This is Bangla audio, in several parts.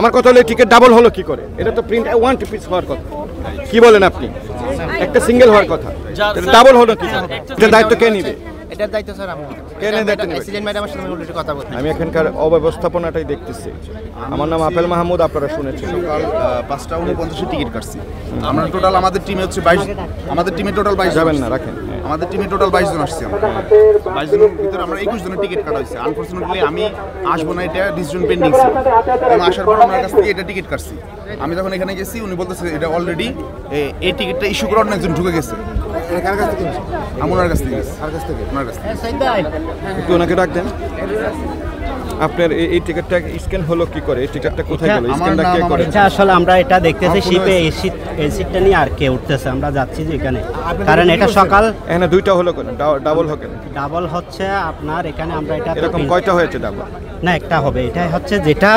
আমার কথা হলো টিকিট ডাবল হলো কি করে? এটা তো প্রিন্ট ওয়ান পিস হওয়ার কথা, কি বলেন আপনি? একটা সিঙ্গেল হওয়ার কথা, ডাবল হলো কি করে? এটা দায়িত্ব কে নিবে? এটার দায়িত্ব স্যার আমি। প্রেসিডেন্ট ম্যাডামের সাথে আমি অলরেডি কথা বলছি। আমি এখানকার অব্যবস্থাপনাটাই দেখতেছি। আমার নাম আপেল মাহমুদ, আপনারা শুনেছেন। সকাল 5:49 টিকিট কাটছি আমরা। টোটাল আমাদের টিমে হচ্ছে 22, আমাদের টিমে টোটাল 22 যাবেন না রাখেন। আমাদের টিমে টোটাল 22 জন আসছি আমরা। 22 জনের ভিতরে আমরা 21 জনের টিকিট কাটা হয়েছে। আনফরচুনেটলি আমি আসবো না, এটা ডিসিশন পেন্ডিং ছিল। এবং আসার পর ওনার কাছ থেকে এটা টিকিট কাটছি। আমি যখন এখানে গেছি উনি বলতেছে এটা অলরেডি এই টিকিটটা ইস্যু করার অন্য একজন ঢুকে গেছে। কার কাছ থেকে? আমি ওনার কাছ থেকে গেছি। ওনার কাছ থেকে একটু ওনাকে ডাক দেন। আপনার এই টিকিটটা স্ক্যান হলো কি করে? এই টিকিটটা কোথায় গেল? স্ক্যানটা কে করে? এটা আসলে আমরা এটা দেখতেছি শিপে এই সিটটা নিয়ে আর কে উঠতেছে, আমরা যাচ্ছি যে এখানে, কারণ এটা সকাল এখানে দুইটা হলো কেন? ডাবল হবে কেন? ডাবল হচ্ছে আপনার এখানে আমরা এটা এরকম কয়টা হয়েছে ডাবল? না, একটা হবে। এটা হচ্ছে যেটা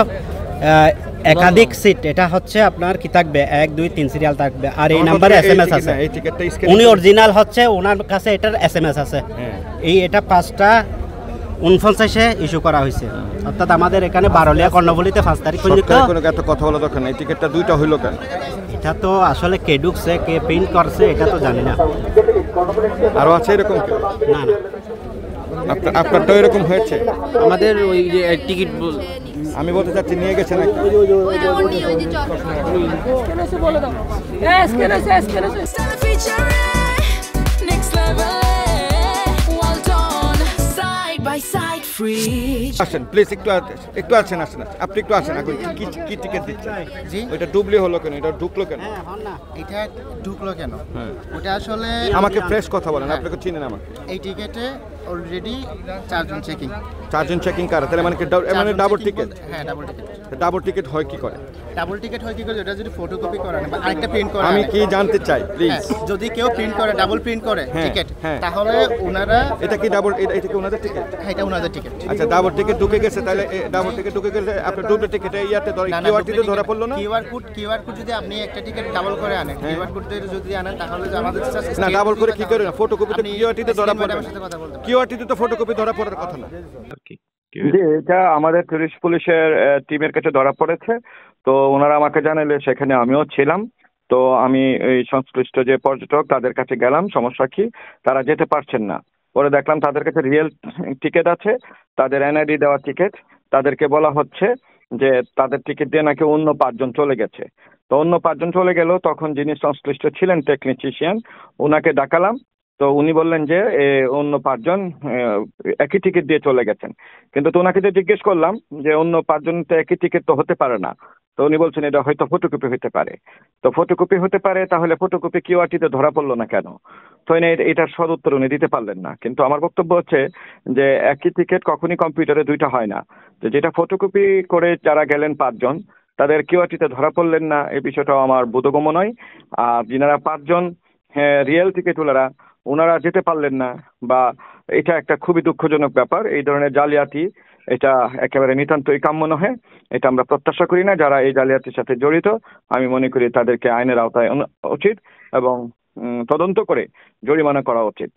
একাধিক সিট, এটা হচ্ছে আপনার কি থাকবে 1 2 3 সিরিয়াল থাকবে, আর এই নাম্বারে এসএমএস আছে। এই টিকিটটা স্ক্যান উনি অরিজিনাল হচ্ছে, ওনার কাছে এটার এসএমএস আছে। এটা 5:49 ইস্যু করা হয়েছে, অর্থাৎ আমাদের এখানে বারলিয়া কর্ণফুলীতে 5 তারিখ পর্যন্ত। কোনো এত কথা বলা দরকার নেই। টিকিটটা দুইটা হইলো কেন? এটা তো আসলে কে ঢুকছে, কে প্রিন্ট করছে, এটা তো জানি না। আরো আছে এরকম কেউ? না না, আপনারটা এরকম হয়েছে? আমাদের ওই যে টিকিট আমি বলতে চাচ্ছি নিয়ে গেছেন নাকি? আসেন প্লিজ, একটু আসেন। আপনি একটু আসেন। কি টিকিট দিচ্ছেন? জি, ওইটা ডুবলি হলো কেন? এটা ঢুকলো কেন? এটা ঢুকলো কেন? ওটা আসলে আমাকে ফ্রেশ কথা বলেন, আপনাকে চিনেন আমাকে। এই টিকেটে অলরেডি 4 জন চেকিং। 4 জন চেকিং কারা? তাহলে মানে ডাবল টিকিট? হ্যাঁ, ডাবল টিকিট। ডাবল টিকিট হয় কি করে? ডাবল টিকিট হয় কি করে? এটা যদি ফটোকপি করেন বা আরেকটা প্রিন্ট করেন, আমি কি জানতে চাই প্লিজ। যদি কেউ প্রিন্ট করে, ডাবল প্রিন্ট করে টিকিট, তাহলে ওনারা এটা কি ডাবল? এটা কি ওনাদের টিকিট? হ্যাঁ, এটা ওনাদের টিকিট। আচ্ছা, ডাবল টিকিট ঢুকে গেছে, তাহলে ডাবল টিকিট ঢুকে গেলে আপনার ডুপ্লিকেট টিকিট ইয়াতে কিউআরটিতে ধরা পড়লো না? কিউআর কোড যদি আপনি একটা টিকিট ডাবল করে আনেন, কিউআর কোড যদি আনেন, তাহলে যে আমাদের না, ডাবল করে কি করে? ফটোকপিতে কিউআরটিতে ধরা পড়বে। কিউআরটিতে তো ফটোকপি ধরা পড়ার কথা না। জি, এটা আমাদের টুরিস্ট পুলিশের টিমের কাছে ধরা পড়েছে। তো ওনারা আমাকে জানালে, সেখানে আমিও ছিলাম। তো আমি এই সংশ্লিষ্ট যে পর্যটক তাদের কাছে গেলাম, সমস্যা কি, তারা যেতে পারছেন না। পরে দেখলাম তাদের কাছে রিয়েল টিকিট আছে, তাদের এনআইডি দেওয়া টিকিট। তাদেরকে বলা হচ্ছে যে তাদের টিকিট দিয়ে নাকি অন্য 5 জন চলে গেছে। তো অন্য 5 জন চলে গেল, তখন যিনি সংশ্লিষ্ট ছিলেন টেকনিশিয়ান, ওনাকে ডাকালাম। তো উনি বললেন যে অন্য 5 জন একই টিকিট দিয়ে চলে গেছেন। কিন্তু তো ওনাকে যে জিজ্ঞেস করলাম যে অন্য 5 জন তো একই টিকিট তো হতে পারে না। তো উনি বলছেন এটা হয়তো ফটোকপি হতে পারে। তো ফটোকপি হতে পারে, তাহলে ফটোকপি কিউআরটিতে ধরা পড়লো না কেন? তো এটার সদুত্তর উনি দিতে পারলেন না। কিন্তু আমার বক্তব্য হচ্ছে যে একই টিকিট কখনই কম্পিউটারে দুইটা হয় না। তো যেটা ফটোকপি করে যারা গেলেন 5 জন, তাদের কিউআরটিতে ধরা পড়লেন না, এই বিষয়টাও আমার বোধগম্য নয়। আর যিনারা 5 জন রিয়েল টিকিট ওনারা যেতে পারলেন না, বা এটা একটা খুবই দুঃখজনক ব্যাপার। এই ধরনের জালিয়াতি এটা একেবারে নিতান্তই কাম্য নহে। এটা আমরা প্রত্যাশা করি না। যারা এই জালিয়াতির সাথে জড়িত, আমি মনে করি তাদেরকে আইনের আওতায় উচিত এবং তদন্ত করে জরিমানা করা উচিত।